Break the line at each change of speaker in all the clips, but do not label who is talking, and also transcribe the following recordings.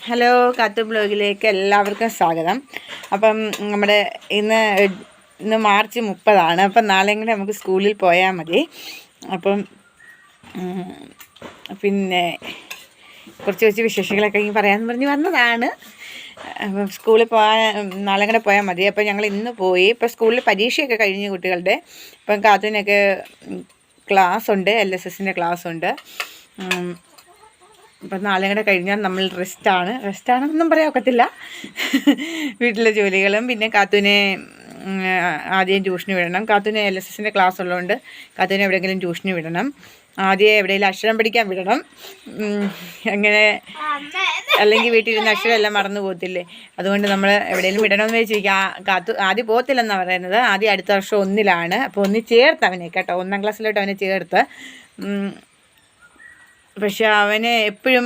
Hello, കാത്തു ബ്ലോഗിലേക്ക് എല്ലാവർക്കും സ്വാഗതം. അപ്പം നമ്മുടെ ഇന്ന് മാർച്ച് 30 അപ്പം നാളെയും കൂടെ നമുക്ക് സ്കൂളിൽ പോയാൽ മതി. അപ്പം പിന്നെ കുറച്ച് വിശേഷങ്ങളൊക്കെ പറയാമെന്ന് പറഞ്ഞ് വന്നതാണ്. അപ്പം സ്കൂളിൽ നാളെ കൂടെ പോയാൽ മതി. അപ്പം ഞങ്ങൾ ഇന്ന് പോയി. ഇപ്പം സ്കൂളിൽ പരീക്ഷയൊക്കെ കഴിഞ്ഞ് കുട്ടികളുടെ. ഇപ്പം കാത്തുവിനൊക്കെ ക്ലാസ്സുണ്ട്, LSSൻ്റെ ക്ലാസ്സുണ്ട്. അപ്പം നാളെ കൂടെ കഴിഞ്ഞാൽ നമ്മൾ റെസ്റ്റാണെന്നൊന്നും പറയാൻ ഒക്കത്തില്ല. വീട്ടിലെ ജോലികളും പിന്നെ കാത്തുവിനെ ആദ്യം ട്യൂഷന് വിടണം. കാത്തുവിന് LSSൻ്റെ ക്ലാസ് ഉള്ളതുകൊണ്ട് കാത്തുവിനെ എവിടെയെങ്കിലും ട്യൂഷന് വിടണം. ആദ്യം എവിടെയെങ്കിലും അക്ഷരം പഠിക്കാൻ വിടണം. അങ്ങനെ അല്ലെങ്കിൽ വീട്ടിലിരുന്ന് അക്ഷരം എല്ലാം മറന്നു പോകത്തില്ലേ. അതുകൊണ്ട് നമ്മൾ എവിടെയെങ്കിലും വിടണമെന്ന് വെച്ചിരിക്കുക. കാത്തു ആദ്യം പോകത്തില്ലെന്നാണ് പറയുന്നത്. ആദ്യം അടുത്ത വർഷം 1-ലാണ്. അപ്പോൾ 1 ചേർത്ത് അവനെ കേട്ടോ, 1-ാം ക്ലാസ്സിലോട്ട് അവനെ ചേർത്ത്. പക്ഷെ അവനെ എപ്പോഴും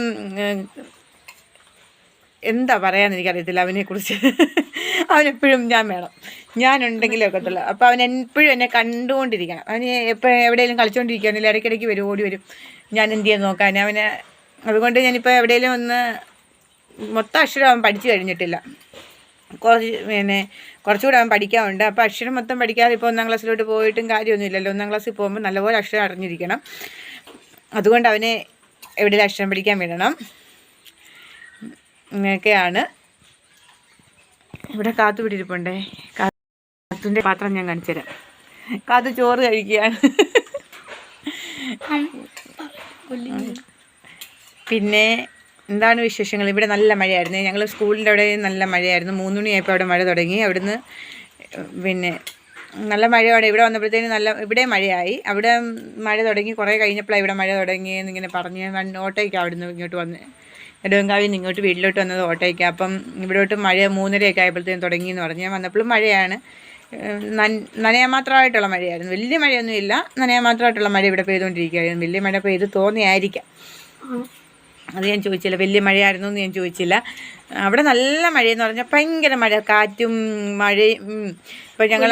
എന്താ പറയാന്ന് എനിക്കറിയത്തില്ല അവനെക്കുറിച്ച്. അവനെപ്പോഴും ഞാനുണ്ടെങ്കിലേ ഒക്കത്തുള്ളൂ. അപ്പോൾ അവൻ എപ്പോഴും എന്നെ കണ്ടുകൊണ്ടിരിക്കണം. അവന് എപ്പോൾ എവിടെയെങ്കിലും കളിച്ചുകൊണ്ടിരിക്കുകയാണെങ്കിൽ ഇടയ്ക്കിടയ്ക്ക് ഓടി വരും ഞാൻ എന്ത് ചെയ്യാൻ നോക്കാൻ അവന്. അതുകൊണ്ട് ഞാനിപ്പോൾ എവിടെയെങ്കിലും ഒന്ന് മൊത്തം അക്ഷരം അവൻ പഠിച്ചു കഴിഞ്ഞിട്ടില്ല. കുറച്ചുകൂടെ അവൻ പഠിക്കാറുണ്ട്. അപ്പോൾ അക്ഷരം മൊത്തം പഠിക്കാതെ ഇപ്പോൾ 1-ാം ക്ലാസ്സിലോട്ട് പോയിട്ടും കാര്യമൊന്നുമില്ലല്ലോ. 1-ാം ക്ലാസ്സിൽ പോകുമ്പോൾ നല്ലപോലെ അക്ഷരം അറിഞ്ഞിരിക്കണം. അതുകൊണ്ട് അവനെ എവിടെയെങ്കിലും അക്ഷരം പഠിക്കാൻ വിടണം. ഇങ്ങനെയൊക്കെയാണ്. ഇവിടെ കാത്തു പിടിയിരിപ്പുണ്ടേ. കാത്തുവിൻ്റെ പാത്രം ഞാൻ കാണിച്ചു തരാം. കാത്തു ചോറ് കഴിക്കുകയാണ്. പിന്നെ എന്താണ് വിശേഷങ്ങൾ? ഇവിടെ നല്ല മഴയായിരുന്നു. ഞങ്ങൾ സ്കൂളിൻ്റെ അവിടെ നല്ല മഴയായിരുന്നു. 3 മണിയായപ്പോൾ അവിടെ മഴ തുടങ്ങി. അവിടുന്ന് പിന്നെ നല്ല മഴയാണ്. ഇവിടെ വന്നപ്പോഴത്തേനും ഇവിടെ മഴയായി. അവിടെ മഴ തുടങ്ങി. കുറേ കഴിഞ്ഞപ്പോഴാണ് ഇവിടെ മഴ തുടങ്ങിയെന്നിങ്ങനെ പറഞ്ഞ് ഓട്ടോയ്ക്ക് അവിടുന്ന് ഇങ്ങോട്ട് വന്ന് നെടുവങ്കാവിൽ നിന്ന് ഇങ്ങോട്ട് വീട്ടിലോട്ട് വന്നത് ഓട്ടോയ്ക്ക്. അപ്പം ഇവിടോട്ട് മഴ 3:30 ആയപ്പോഴത്തേനും തുടങ്ങിയെന്ന് പറഞ്ഞ് ഞാൻ വന്നപ്പോഴും മഴയാണ്. നനയാൻ മാത്രമായിട്ടുള്ള മഴയായിരുന്നു. വലിയ മഴയൊന്നുമില്ല, നനയാൻ മാത്രമായിട്ടുള്ള മഴ ഇവിടെ പെയ്തുകൊണ്ടിരിക്കുകയായിരുന്നു. വലിയ മഴ പെയ്ത് തോന്നിയായിരിക്കാം. അത് ഞാൻ ചോദിച്ചില്ല. വലിയ മഴയായിരുന്നു എന്ന് ഞാൻ ചോദിച്ചില്ല. അവിടെ നല്ല മഴയെന്ന് പറഞ്ഞാൽ ഭയങ്കര മഴ, കാറ്റും മഴയും. ഇപ്പം ഞങ്ങൾ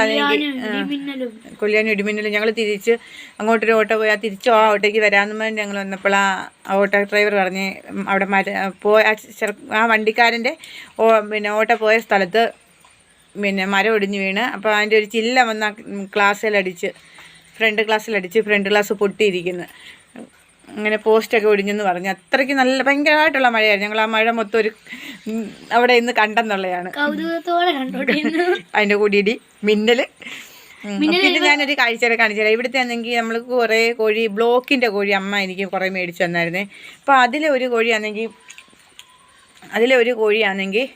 കൊല്ലാനും ഇടിമിന്നലും. ഞങ്ങൾ തിരിച്ച് അങ്ങോട്ടൊരു ഓട്ടോ പോയി. തിരിച്ച് ആ ഓട്ടോയ്ക്ക് വരാമെന്ന് പറഞ്ഞ് ഞങ്ങൾ വന്നപ്പോൾ ആ ഓട്ടോ ഡ്രൈവർ പറഞ്ഞ് അവിടെ ആ വണ്ടിക്കാരൻ്റെ ഓട്ടോ പോയ സ്ഥലത്ത് മരം ഒടിഞ്ഞ് വീണ്. അപ്പോൾ അതിൻ്റെ ഒരു ചില്ല വന്ന് ഫ്രണ്ട് ഗ്ലാസ് പൊട്ടിയിരിക്കുന്നു. അങ്ങനെ പോസ്റ്റൊക്കെ ഒടിഞ്ഞെന്ന് പറഞ്ഞു. അത്രയ്ക്ക് നല്ല ഭയങ്കരമായിട്ടുള്ള മഴയായിരുന്നു. ഞങ്ങൾ ആ മഴ മൊത്തം അവിടെ ഇന്ന് കണ്ടെന്നുള്ളതാണ്. അതിൻ്റെ കൂടി ഇടി മിന്നൽ. പിന്നെ ഞാനൊരു കാഴ്ചയൊക്കെ കാണിച്ചു തരാം. ഇവിടുത്തെ ആണെങ്കിൽ നമ്മൾ കുറേ ബ്ലോക്കിൻ്റെ കോഴി അമ്മ എനിക്ക് കുറേ മേടിച്ചു തന്നായിരുന്നേ. അപ്പോൾ അതിലെ ഒരു കോഴിയാണെങ്കിൽ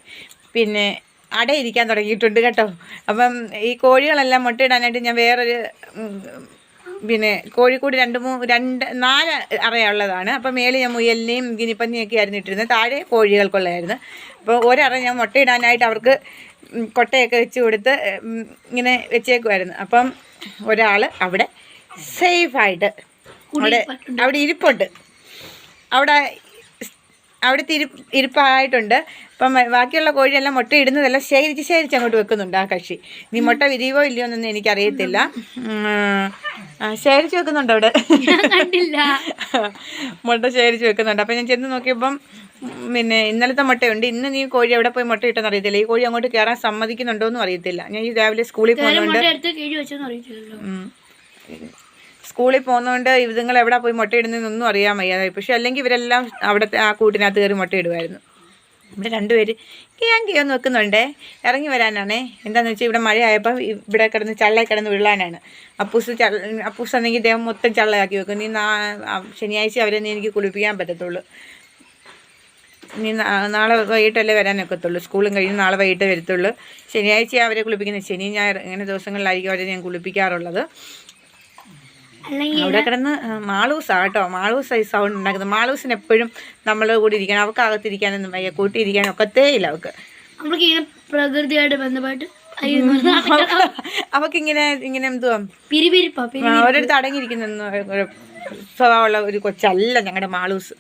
പിന്നെ അടയിരിക്കാൻ തുടങ്ങിയിട്ടുണ്ട് കേട്ടോ. അപ്പം ഈ കോഴികളെല്ലാം മുട്ടയിടാനായിട്ട് ഞാൻ വേറൊരു കോഴിക്കൂട് 4 അറയുള്ളതാണ്. അപ്പോൾ മേളിൽ ഞാൻ മുയലിനെയും ഗിനിപ്പന്നിയൊക്കെ ആയിരുന്നു ഇട്ടിരുന്നത്. താഴെ കോഴികൾക്കുള്ളതായിരുന്നു. അപ്പോൾ ഒരറ ഞാൻ മുട്ടയിടാനായിട്ട് അവർക്ക് കൊട്ടയൊക്കെ വെച്ച് കൊടുത്ത് ഇങ്ങനെ വെച്ചേക്കുമായിരുന്നു. അപ്പം ഒരാൾ അവിടെ സേഫായിട്ട് അവിടെ ഇരിപ്പുണ്ട്. അവിടുത്തെ ഇരിപ്പായിട്ടുണ്ട്. അപ്പം ബാക്കിയുള്ള കോഴിയെല്ലാം മുട്ട ഇടുന്നതെല്ലാം ശേഖരിച്ച് അങ്ങോട്ട് വെക്കുന്നുണ്ട് ആ കക്ഷി. നീ മുട്ട വിരിയുവോ ഇല്ലയോ എന്നൊന്നും എനിക്കറിയത്തില്ല. ശേഖരിച്ച് വെക്കുന്നുണ്ട് അവിടെ. മുട്ട ശേഖരിച്ച് വെക്കുന്നുണ്ട്. അപ്പം ഞാൻ ചെന്ന് നോക്കിയപ്പം ഇന്നലത്തെ മുട്ടയുണ്ട്. ഇന്ന് നീ കോഴി എവിടെ പോയി മുട്ട ഇട്ടെന്ന് അറിയത്തില്ല. ഈ കോഴി അങ്ങോട്ട് കയറാൻ സമ്മതിക്കുന്നുണ്ടോയെന്നും അറിയത്തില്ല. ഞാൻ ഈ രാവിലെ സ്കൂളിൽ പോകുന്നതുകൊണ്ട് ഇതുങ്ങൾ എവിടെ പോയി മുട്ടയിടുന്നതെന്നൊന്നും അറിയാൻ വയ്യാതായി. പക്ഷെ അല്ലെങ്കിൽ ഇവരെല്ലാം അവിടുത്തെ ആ കൂട്ടിനകത്ത് കയറി മുട്ടയിടുമായിരുന്നു. ഇവിടെ 2 പേര് കിയാന്ന് വെക്കുന്നുണ്ടേ. ഇറങ്ങി വരാനാണേ. എന്താണെന്ന് വെച്ചാൽ ഇവിടെ മഴയായപ്പോൾ ഇവിടെ കിടന്ന് വീഴാനാണ്. അപ്പൂസ് ആണെങ്കിൽ ദേഹം മൊത്തം ചള്ളയാക്കി വെക്കും. നീ ശനിയാഴ്ച അവരെ എനിക്ക് കുളിപ്പിക്കാൻ പറ്റത്തുള്ളൂ. നീ നാളെ വൈകിട്ടല്ലേ വരാനൊക്കത്തുള്ളൂ. സ്കൂളും കഴിഞ്ഞ് നാളെ വൈകിട്ടേ വരത്തുള്ളൂ. ശനിയാഴ്ച അവരെ കുളിപ്പിക്കുന്നത്. ശനി ഞായർ ഇങ്ങനെ ദിവസങ്ങളിലായിരിക്കും അവരെ ഞാൻ കുളിപ്പിക്കാറുള്ളത്. അവിടെ കിടന്ന് മാളൂസാണ് കേട്ടോ. മാളൂസ് ഈ സൗണ്ട് ഉണ്ടാക്കുന്നത്. മാളൂസിന് എപ്പോഴും നമ്മൾ കൂടി ഇരിക്കണം. അവൾക്ക് അകത്തിരിക്കാനൊന്നും വയ്യ, കൂട്ടിയിരിക്കാനും ഒക്കത്തേ ഇല്ല.
പ്രകൃതിയായിട്ട് ബന്ധപ്പെട്ട്
അവക്കിങ്ങനെ എന്തുവാ ഓരോരുത്തർ അടങ്ങിയിരിക്കുന്ന സ്വഭാവമുള്ള ഒരു കൊച്ചല്ല ഞങ്ങളുടെ മാളൂസ്.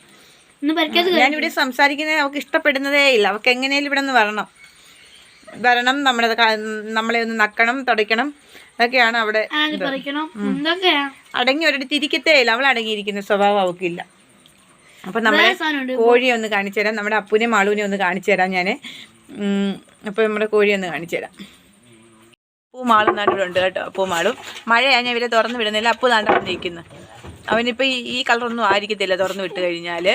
ഞാനിവിടെ സംസാരിക്കുന്നത് അവൾക്ക് ഇഷ്ടപ്പെടുന്നതേ ഇല്ല. അവൾക്ക് എങ്ങനെയാലും ഇവിടെ നിന്ന് വരണം, നമ്മളെ ഒന്ന് നക്കണം, തുടയ്ക്കണം. അതൊക്കെയാണ് അവിടെ. അടങ്ങി ഒരിടത്ത് ഇരിക്കത്തേ ഇല്ല. അവൾ അടങ്ങിയിരിക്കുന്ന സ്വഭാവം അവൾക്കില്ല. അപ്പം നമ്മളെ കോഴിയെ ഒന്ന് കാണിച്ചു തരാം. നമ്മുടെ അപ്പൂനെ മാളൂനെ ഒന്ന് കാണിച്ചു തരാം ഞാൻ. അപ്പോൾ നമ്മുടെ കോഴിയെ ഒന്ന് കാണിച്ചു തരാം. അപ്പൂ മാളും നാട്ടിലുണ്ട് കേട്ടോ. അപ്പൂ മാളും മഴയാണ്, ഞാൻ ഇവരെ തുറന്ന് വിടുന്നില്ല. അപ്പൂ നാണ്ടാ വന്നിരിക്കുന്നു. അവനിപ്പോൾ ഈ കളറൊന്നും ആയിരിക്കത്തില്ല തുറന്ന് വിട്ട് കഴിഞ്ഞാൽ.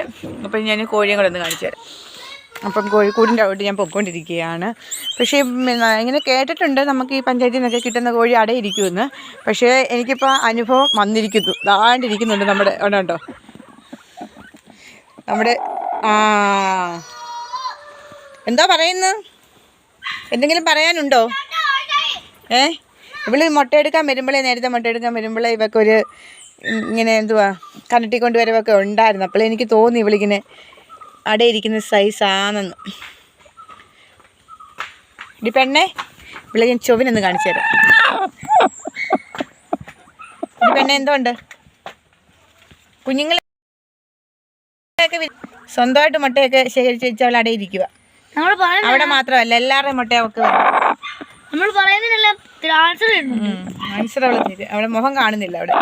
അപ്പം ഞാൻ കോഴിയെ കൂടെ ഒന്ന് കാണിച്ചു തരാം. അപ്പം കോഴിക്കൂടിൻ്റെ അവിടെ ഞാൻ പൊയ്ക്കൊണ്ടിരിക്കുകയാണ്. പക്ഷേ ഇങ്ങനെ കേട്ടിട്ടുണ്ട് നമുക്ക് ഈ പഞ്ചായത്തിൽ നിന്നൊക്കെ കിട്ടുന്ന കോഴി അടയിരിക്കുമെന്ന്. പക്ഷേ എനിക്കിപ്പോൾ അനുഭവം വന്നിരിക്കുന്നു. ദാണ്ടിരിക്കുന്നുണ്ട് നമ്മുടെ അവിടെ ഉണ്ടോ നമ്മുടെ എന്താ പറയുന്നു? എന്തെങ്കിലും പറയാനുണ്ടോ? ഇവള് മുട്ടയെടുക്കാൻ വരുമ്പോഴേ, നേരത്തെ മുട്ടയെടുക്കാൻ വരുമ്പോഴേ ഇവക്കൊരു ഇങ്ങനെ എന്തുവാ കനട്ടിക്കൊണ്ട് വരവൊക്കെ ഉണ്ടായിരുന്നു. അപ്പോൾ എനിക്ക് തോന്നി ഇവളിങ്ങനെ അടയിരിക്കുന്ന സൈസാണെന്ന്. ഇടി പെണ്ണേ, ഇവിടെ ഞാൻ ചൊവ്വിനൊന്ന് കാണിച്ചു തരാം. ഇടി പെണ്ണെ, എന്തുകൊണ്ട് കുഞ്ഞുങ്ങളൊക്കെ സ്വന്തമായിട്ട് മുട്ടയൊക്കെ ശേഖരിച്ച് വെച്ച് അവൾ അടയിരിക്കുക. അവിടെ മാത്രമല്ല, എല്ലാവരുടെയും മുട്ട അവൾക്ക് ആൻസർ അവൾ അവിടെ മുഖം കാണുന്നില്ല അവിടെ.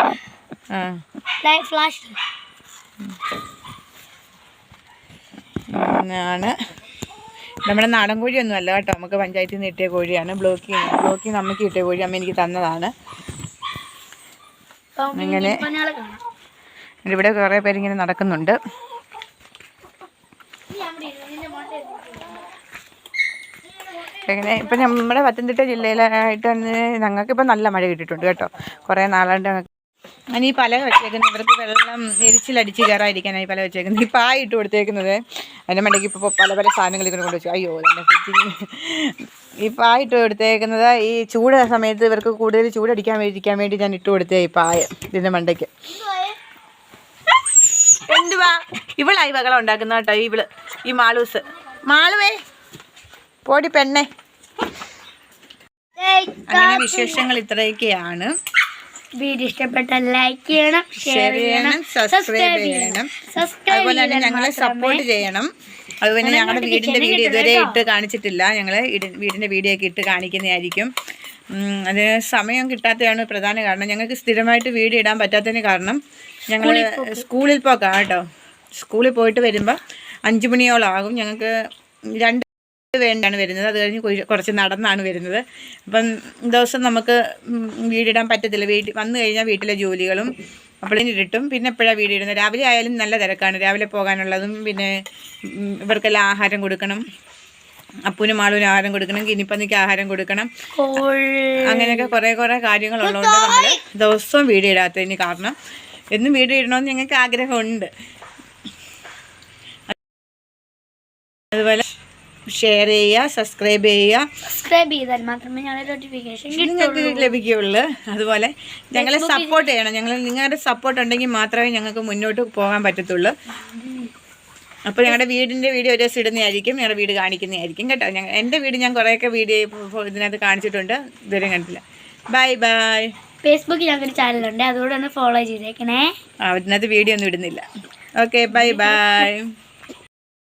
ആണ് നമ്മുടെ നാടൻ കോഴിയൊന്നും അല്ല കേട്ടോ, നമുക്ക് പഞ്ചായത്തിൽ നിന്ന് കിട്ടിയ കോഴിയാണ്. ബ്ലോക്കിൽ നമുക്ക് കിട്ടിയ കോഴി അമ്മ എനിക്ക് തന്നതാണ്. അങ്ങനെ ഇവിടെ കുറേ പേരിങ്ങനെ നടക്കുന്നുണ്ട്. എങ്ങനെ ഇപ്പം നമ്മുടെ പത്തനംതിട്ട ജില്ലയിലായിട്ട് ഞങ്ങൾക്കിപ്പോൾ നല്ല മഴ കിട്ടിയിട്ടുണ്ട് കേട്ടോ. കുറേ നാളായിട്ട് ഞാൻ ഈ പല വെച്ചേക്കുന്നത് ഇവർക്ക് വെള്ളം എരിച്ചിലടിച്ച് കയറാതിരിക്കാനായി പല വെച്ചേക്കുന്നത്. ഈ പായ ഇട്ട് കൊടുത്തേക്കുന്നത് അതിൻ്റെ മണ്ടയ്ക്ക് ഇപ്പോൾ പല പല സാധനങ്ങൾ ഇങ്ങനെ കൊണ്ടുവച്ചു. അയ്യോ, എൻ്റെ ഫ്രിഡ്ജിൽ ഈ പായ ഇട്ട് കൊടുത്തേക്കുന്നത് ഈ ചൂട് സമയത്ത് ഇവർക്ക് കൂടുതൽ ചൂടടിക്കാൻ വേണ്ടി ഞാൻ ഇട്ട് കൊടുത്തേ ഈ പായ ഇതിൻ്റെ മണ്ടയ്ക്ക്. എന്തുവാ ഇവളായി ബഹളം ഉണ്ടാക്കുന്ന കേട്ടോ ഈ മാളൂസ്. മാളുവേ പോടി പെണ്ണെ. അങ്ങനെ വിശേഷങ്ങൾ ഇത്രയൊക്കെയാണ്.
വീഡിയോ ഇഷ്ടപ്പെട്ടാൽ ലൈക്ക് ചെയ്യണം,
ഷെയർ ചെയ്യണം, സബ്സ്ക്രൈബ് ചെയ്യണം. അതുപോലെ തന്നെ ഞങ്ങളെ സപ്പോർട്ട് ചെയ്യണം. അതുപോലെ ഞങ്ങളുടെ വീടിൻ്റെ വീഡിയോ ഇതുവരെ ഇട്ട് കാണിച്ചിട്ടില്ല. ഞങ്ങൾ വീടിൻ്റെ വീഡിയോ ഒക്കെ ഇട്ട് കാണിക്കുന്നതായിരിക്കും. അതിന് സമയം കിട്ടാത്തതാണ് പ്രധാന കാരണം. ഞങ്ങൾക്ക് സ്ഥിരമായിട്ട് വീഡിയോ ഇടാൻ പറ്റാത്തതിന് കാരണം ഞങ്ങൾ സ്കൂളിൽ പോക്കാം കേട്ടോ. സ്കൂളിൽ പോയിട്ട് വരുമ്പോൾ 5 മണിയോളം ആകും. ഞങ്ങൾക്ക് 2 വേണ്ടാണ് വരുന്നത്. അത് കഴിഞ്ഞ് കുറച്ച് നടന്നാണ് വരുന്നത്. അപ്പം ദിവസം നമുക്ക് വീടിടാൻ പറ്റത്തില്ല. വന്നു കഴിഞ്ഞാൽ വീട്ടിലെ ജോലികളും അപ്പോഴേക്കും ഇരുട്ടും. പിന്നെ എപ്പോഴാണ് വീടിടുന്നത്? രാവിലെ ആയാലും നല്ല തിരക്കാണ്. രാവിലെ പോകാനുള്ളതും പിന്നെ ഇവർക്കെല്ലാം ആഹാരം കൊടുക്കണം. അപ്പൂനും മാളൂനും ആഹാരം കൊടുക്കണം, കിനിപ്പന്നിക്ക് ആഹാരം കൊടുക്കണം. അങ്ങനെയൊക്കെ കുറേ കാര്യങ്ങളുള്ളതുകൊണ്ട് നമ്മൾ ദിവസവും വീഡിയോ ഇടാത്തതിന് കാരണം. എന്നും വീഡിയോ ഇടണമെന്ന് ഞങ്ങൾക്ക് ആഗ്രഹമുണ്ട്. അതുപോലെ ഷെയർ ചെയ്യുക, സബ്സ്ക്രൈബ്
ചെയ്താൽ മാത്രമേ
നിങ്ങൾക്ക് ലഭിക്കുകയുള്ളൂ. അതുപോലെ ഞങ്ങളെ സപ്പോർട്ട് ചെയ്യണം. നിങ്ങളുടെ സപ്പോർട്ട് ഉണ്ടെങ്കിൽ മാത്രമേ ഞങ്ങൾക്ക് മുന്നോട്ട് പോകാൻ പറ്റത്തുള്ളൂ. അപ്പോൾ ഞങ്ങളുടെ വീടിൻ്റെ വീഡിയോ ഒരു ദിവസം ഇടുന്നതായിരിക്കും, ഞങ്ങളുടെ വീട് കാണിക്കുന്നതായിരിക്കും കേട്ടോ. എൻ്റെ വീട് ഞാൻ കുറേയൊക്കെ വീഡിയോ ഇതിനകത്ത് കാണിച്ചിട്ടുണ്ട്, ഇതുവരെ കണ്ടില്ല. ബൈ.
ഫേസ്ബുക്കിൽ ഞങ്ങൾക്ക് ചാനലുണ്ട്, അതുകൊണ്ട് ഒന്ന് ഫോളോ ചെയ്തേക്കണേ.
അതിനകത്ത് വീഡിയോ ഒന്നും ഇടുന്നില്ല. Okay, by.